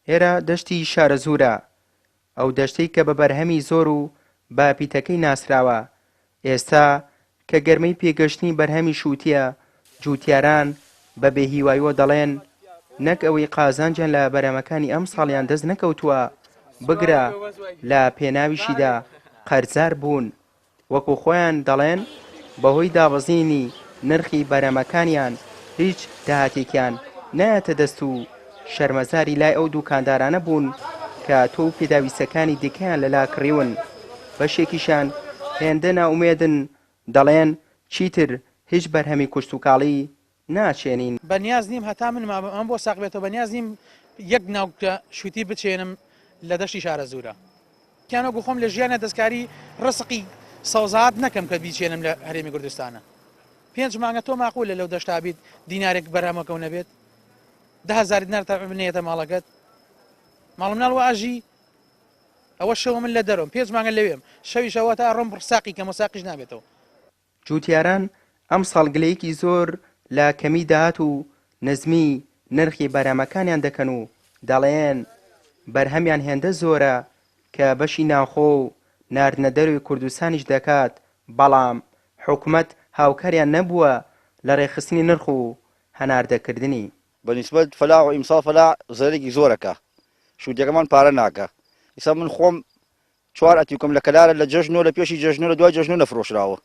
ئێرە دەشتی شارە زوورە، ئەو دەشتەی کە بە بەرهەمی زۆر و باپیتەکەی ناسراوە. ئێستا کە گەرمەی پێگەشتنی بەرهەمی شووتیە، جووتیاران بە بێهیواییەوە دەڵێن نەک ئەوەی قازانجیان لە بەرهەمەکانی ئەم ساڵیان دەست نەکەوتووە بگرە لە پێناویشیدا قەرزار بوون، وەکو خۆیان دەڵێن بەهۆی دابەزینی نرخی بەرهەمەکانیان هیچ داهاتێکیان نایەتە دەست و شەرمەزاری لای ئەو دوکاندارانە بوون کە تۆ و پێداویستەکانی دیکەیان لەلا کڕیون. بەشێکیشان هێندە ناومێدن، دەڵێن چیتر هیچ بەرهەمی کوشت و کاڵی ناچێنین. بەنیاز نیم هەتا من ئەم بۆ ساق بێتەوە، بەنیاز نیم یەک ناوکە شووتی بچێنم لە دەشتی شارە زوورە. کیانۆگو خۆم لە ژیانە دەستکاری ڕسقی سەوزات نەکەم کە بیچێنم لە هەرێمی کوردستانە. 5 مانگە تۆ ماقولە لەو دەشتا بیت دینارێک بەرهەمەکەو نەبێت 10,000 دینار تا بنێتە ماڵەکەت. ماڵم ناڵ ئاژی ئەوە شەوە من لە دەرۆم 5 مانگە لەوێم شەویشەوە تا ڕۆم ساقی کەمە ساقیش نابێتەوە. جووتیاران ئەم ساڵگلەیەکی زۆر لە کەمی داهات و نزمی نرخی بەرهەمەکانیان دەکەن و دەڵێن بەرهەمیان هێندە زۆرە کە بەشی ناوخۆ و ناردنە دەروی کوردستانیش دەکات، بەڵام حکوومەت هاوکاریان نەبووە لە ڕێخستنی نرخ و هەناردەکردنی. بەنسبەت فەلاح و ئیمساڵ فەلاح زەرێکی زۆرەکە، شووتەکەمان پارە ناکە. ئێستا من خۆم 4 ئەتیوکەم لە کەلارە لە جەژنۆ لە پێشی جەژنۆ لە دوای جەژنۆ نەفرۆشراوە.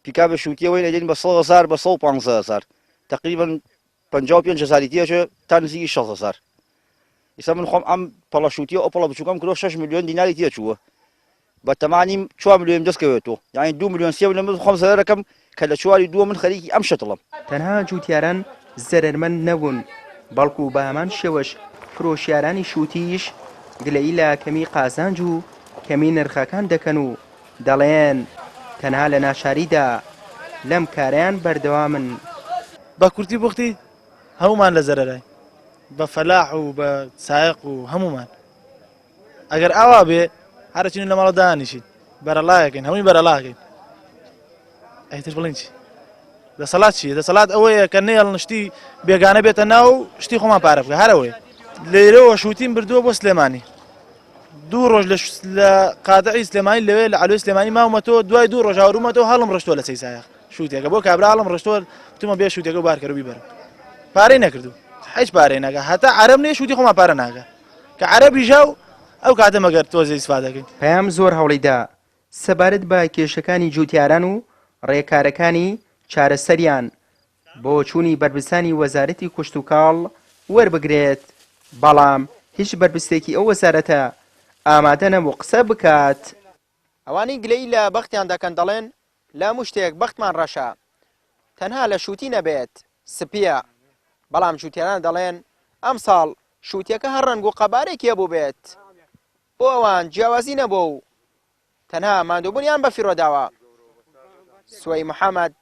پیکا بە شووتیەوەی نەدێن بە 100,000 بە 150,000 تقریبا 55,000 تێژە تا نزیکی 60,000. ئێستا من خۆم ئەم پەڵە شووتیە ئەو پەڵە بچووکەم کرۆ 6 ملیۆن دیناری تێچووە، بە تەمانیم 4 ملیۆن دەستکەوێتەوە، یعنی 2 ملیۆن 3 لە من خۆم زەرەکەم کە لە 4 دووە من خەریکی ئەم شەتڵم. تەنها جووتیاران زەرمەند نەبوون، بەڵکو بە هەمان شێوەش فرۆشیارانی شووتیش گلەیی لە کەمی قازانج و کەمی نرخەکان دەکەن و دەڵێن تەنها لە ناشاریدا لەم کاریان بەردەوامن. بە کورتی بوختی هەمومان لە زەرەرای، بە فەلاح و بە سایق و هەمومان. ئەگەر ئاوا بێ هەرچین لە ماڵە دانیشین بەرەڵایەکەین، هەمووی بەرەڵاکەین. ئەیتر بڵین چی؟ دەسەڵات چیە؟ دەسەڵات ئەوەیە کە نێڵ شتی بێگانە بێتە ناو شتی خۆمان پارە بکە، هەرەوەی لێرەوە شووتیم بردووە بۆ سلێمانی. 2 ڕۆژ لە قادعی سلێمانی لەوێ لە علوی سلێمانی ماومەتەوە، دوای 2 ڕۆژ هاورومەتەوە هەڵم ڕشتووە لە سەی سایق شووتێکە بۆ کابرا هەڵم ڕشتووە وتمە بێ شووتێکە و بارکەرە بیبەرە. پارەی نەکردو، هیچ پارەی ناکە، هەتا عەرەب نییە شووتی خۆمان پارە ناکە کە عەرەبی ژاو ئەو کاتە مەگەر تۆزە ئیسفادەکەین. پەیام زۆر هەوڵیدا سەبارەت بە کێشەکانی جووتیاران و ڕێکارەکانی چارەسەریان بۆ چوونی بربستانی وەزارەتی کوشت و کاڵ وەربگرێت، بەڵام هیچ بربستێکی ئەو وەزارەتە ئامادە نەبوو قسە بکات. ئەوانەی گلەی لە بەختیان دەکەن دەڵێن لە هەموو شتێک بەختمان ڕەشە، تەنها لە شووتی نەبێت سپیە. بەڵام جووتیاران دەڵێن ئەم ساڵ شووتیەکە هەر ڕەنگ و قەبارێکی هەبوو بێت، بۆ ئەوان جیاوازی نەبوو و تەنها ماندووبوونیان بە فیرۆداوە. سوەی محەممەد،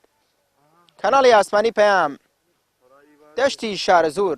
کەناڵی ئاسمانی پەیام، دەشتی شارە زوور.